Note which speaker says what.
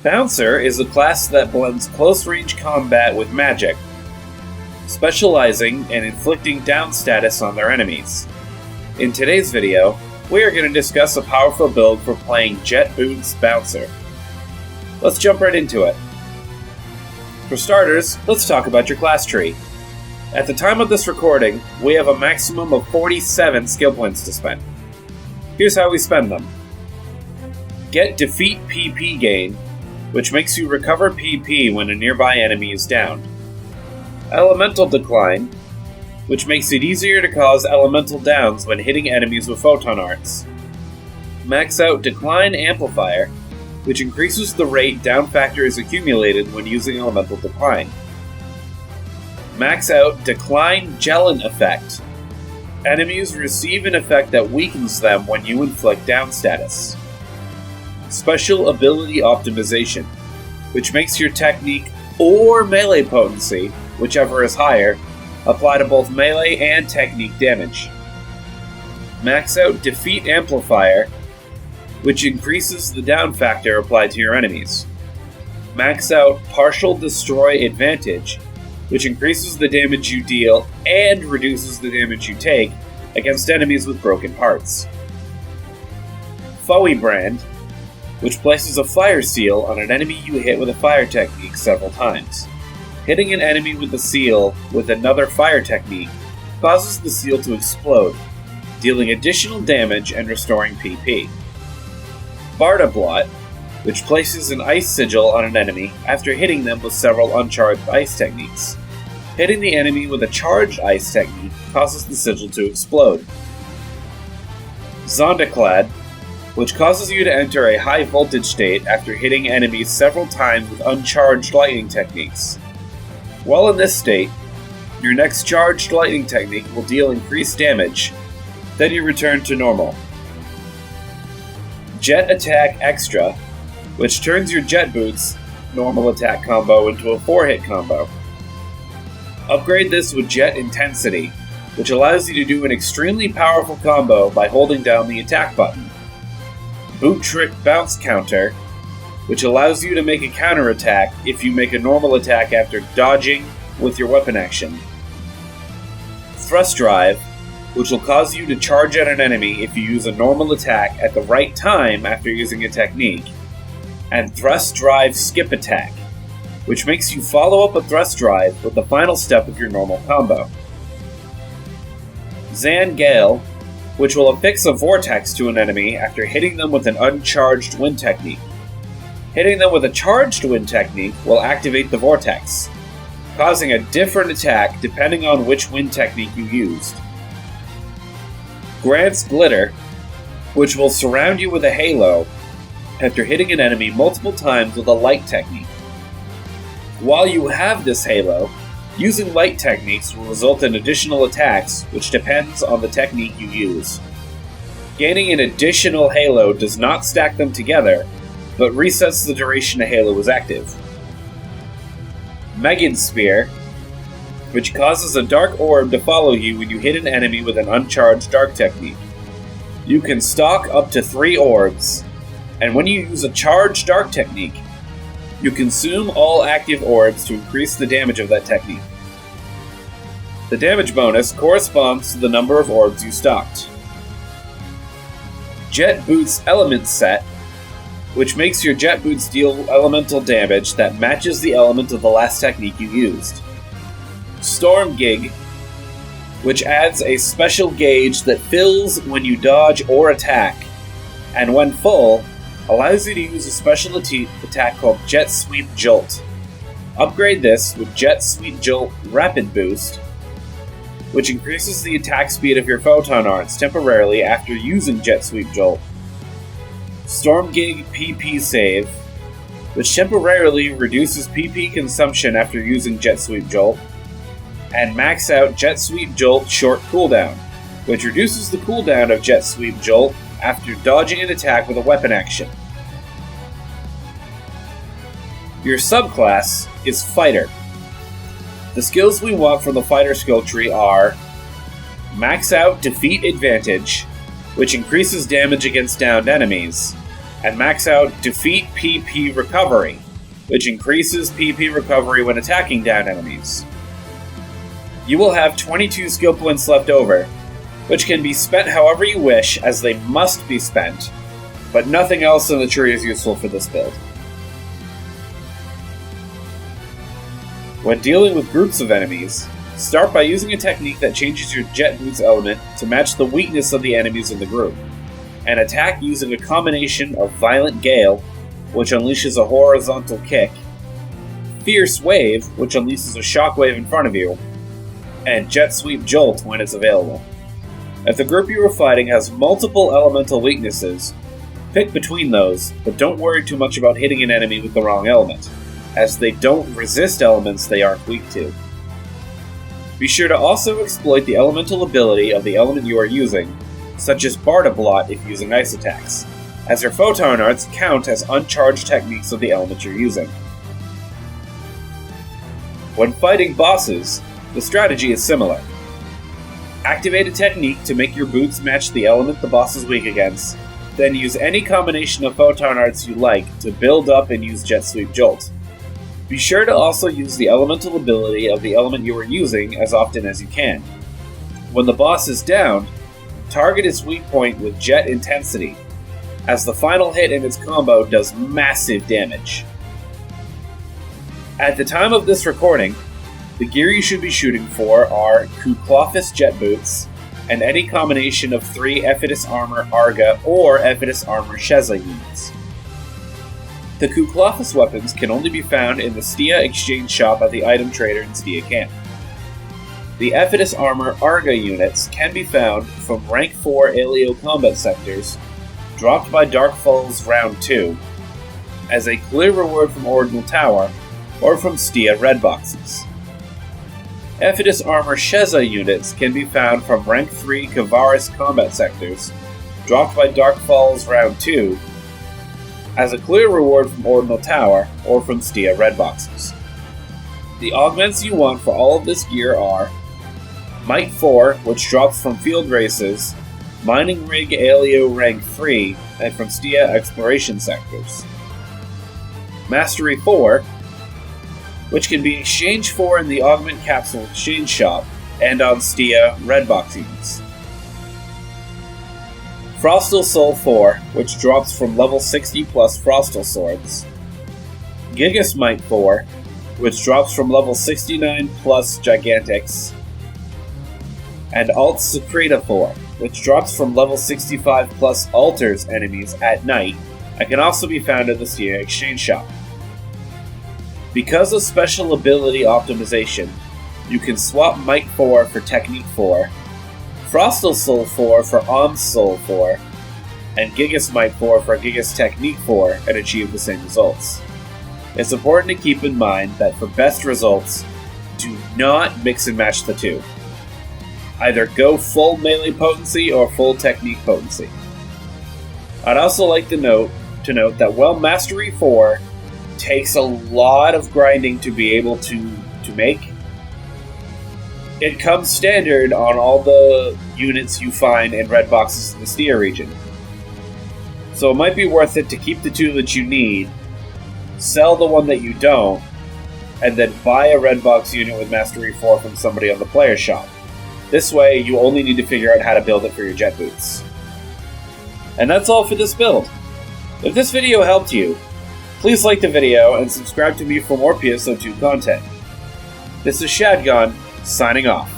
Speaker 1: Bouncer is a class that blends close-range combat with magic, specializing in inflicting down status on their enemies. In today's video, we are going to discuss a powerful build for playing Jet Boots Bouncer. Let's jump right into it. For starters, let's talk about your class tree. At the time of this recording, we have a maximum of 47 skill points to spend. Here's how we spend them. Get Defeat PP gain, which makes you recover PP when a nearby enemy is downed. Elemental Decline, which makes it easier to cause elemental downs when hitting enemies with photon arts. Max out Decline Amplifier, which increases the rate down factor is accumulated when using Elemental Decline. Max out Decline Gelin Effect. Enemies receive an effect that weakens them when you inflict down status. Special Ability Optimization, which makes your technique or melee potency, whichever is higher, apply to both melee and technique damage. Max out Defeat Amplifier, which increases the down factor applied to your enemies. Max out Partial Destroy Advantage, which increases the damage you deal and reduces the damage you take against enemies with broken parts. Foe Brand, which places a fire seal on an enemy you hit with a fire technique several times. Hitting an enemy with the seal with another fire technique causes the seal to explode, dealing additional damage and restoring PP. Barda Blot, which places an ice sigil on an enemy after hitting them with several uncharged ice techniques. Hitting the enemy with a charged ice technique causes the sigil to explode. Zondaclad, which causes you to enter a high voltage state after hitting enemies several times with uncharged lightning techniques. While in this state, your next charged lightning technique will deal increased damage, then you return to normal. Jet Attack Extra, which turns your Jet Boots normal attack combo into a 4-hit combo. Upgrade this with Jet Intensity, which allows you to do an extremely powerful combo by holding down the attack button. Boot Trick Bounce Counter, which allows you to make a counterattack if you make a normal attack after dodging with your weapon action. Thrust Drive, which will cause you to charge at an enemy if you use a normal attack at the right time after using a technique. And Thrust Drive Skip Attack, which makes you follow up a Thrust Drive with the final step of your normal combo. Zan Gale, which will affix a vortex to an enemy after hitting them with an uncharged wind technique. Hitting them with a charged wind technique will activate the vortex, causing a different attack depending on which wind technique you used. Grant's Glitter, which will surround you with a halo after hitting an enemy multiple times with a light technique. While you have this halo, using light techniques will result in additional attacks, which depends on the technique you use. Gaining an additional halo does not stack them together, but resets the duration a halo is active. Megan Spear, which causes a dark orb to follow you when you hit an enemy with an uncharged dark technique. You can stock up to 3 orbs, and when you use a charged dark technique, you consume all active orbs to increase the damage of that technique. The damage bonus corresponds to the number of orbs you stocked. Jet Boots Element Set, which makes your Jet Boots deal elemental damage that matches the element of the last technique you used. Storm Gig, which adds a special gauge that fills when you dodge or attack, and when full, allows you to use a special attack called Jet Sweep Jolt. Upgrade this with Jet Sweep Jolt Rapid Boost, which increases the attack speed of your photon arts temporarily after using Jet Sweep Jolt. Storm Gig PP Save, which temporarily reduces PP consumption after using Jet Sweep Jolt. And max out Jet Sweep Jolt Short Cooldown, which reduces the cooldown of Jet Sweep Jolt after dodging an attack with a weapon action. Your subclass is Fighter. The skills we want from the Fighter skill tree are Max out Defeat Advantage, which increases damage against downed enemies, and max out Defeat PP Recovery, which increases PP recovery when attacking down enemies. You will have 22 skill points left over, which can be spent however you wish, as they must be spent, but nothing else in the tree is useful for this build. When dealing with groups of enemies, start by using a technique that changes your Jet Boots element to match the weakness of the enemies in the group, and attack using a combination of Violent Gale, which unleashes a horizontal kick, Fierce Wave, which unleashes a shockwave in front of you, and Jet Sweep Jolt when it's available. If the group you are fighting has multiple elemental weaknesses, pick between those, but don't worry too much about hitting an enemy with the wrong element, as they don't resist elements they aren't weak to. Be sure to also exploit the elemental ability of the element you are using, such as Barda Blot if using ice attacks, as your photon arts count as uncharged techniques of the element you're using. When fighting bosses, the strategy is similar. Activate a technique to make your boots match the element the boss is weak against, then use any combination of photon arts you like to build up and use Jet Sweep Jolt. Be sure to also use the elemental ability of the element you are using as often as you can. When the boss is down, target its weak point with Jet Intensity, as the final hit in its combo does massive damage. At the time of this recording, the gear you should be shooting for are Kuklofis Jet Boots, and any combination of 3 Ephitus Armor Arga or Ephitus Armor Sheza units. The Kuklofis weapons can only be found in the Stia Exchange Shop at the Item Trader in Stia Camp. The Ephitus Armor Arga units can be found from Rank 4 Alio combat sectors, dropped by Dark Falls Round 2, as a clear reward from Ordinal Tower, or from Stia Red Boxes. Ephitus Armor Sheza units can be found from Rank 3 Kavaris combat sectors, dropped by Dark Falls Round 2, as a clear reward from Ordinal Tower, or from Stia Red Boxes. The augments you want for all of this gear are Might 4, which drops from Field Races, Mining Rig Alio Rank 3, and from Stia Exploration sectors. Mastery 4, which can be exchanged for in the Augment Capsule Exchange Shop, and on Stia Red Box units. Frostal Soul 4, which drops from level 60 plus Frostal Swords. Gigas Might 4, which drops from level 69 plus Gigantics. And Alt Secreta 4, which drops from level 65 plus Altars enemies at night, and can also be found in the Stia Exchange Shop. Because of special ability optimization, you can swap Might 4 for Technique 4, Frostal Soul 4 for Om's Soul 4, and Gigas Might 4 for Gigas Technique 4 and achieve the same results. It's important to keep in mind that for best results, do not mix and match the two. Either go full melee potency or full technique potency. I'd also like to note that while Mastery 4 takes a lot of grinding to be able to make, it comes standard on all the units you find in red boxes in the Stia region. So it might be worth it to keep the 2 that you need, sell the one that you don't, and then buy a red box unit with Mastery 4 from somebody on the player shop. This way, you only need to figure out how to build it for your Jet Boots. And that's all for this build. If this video helped you, please like the video and subscribe to me for more PSO2 content. This is Shadgon, signing off.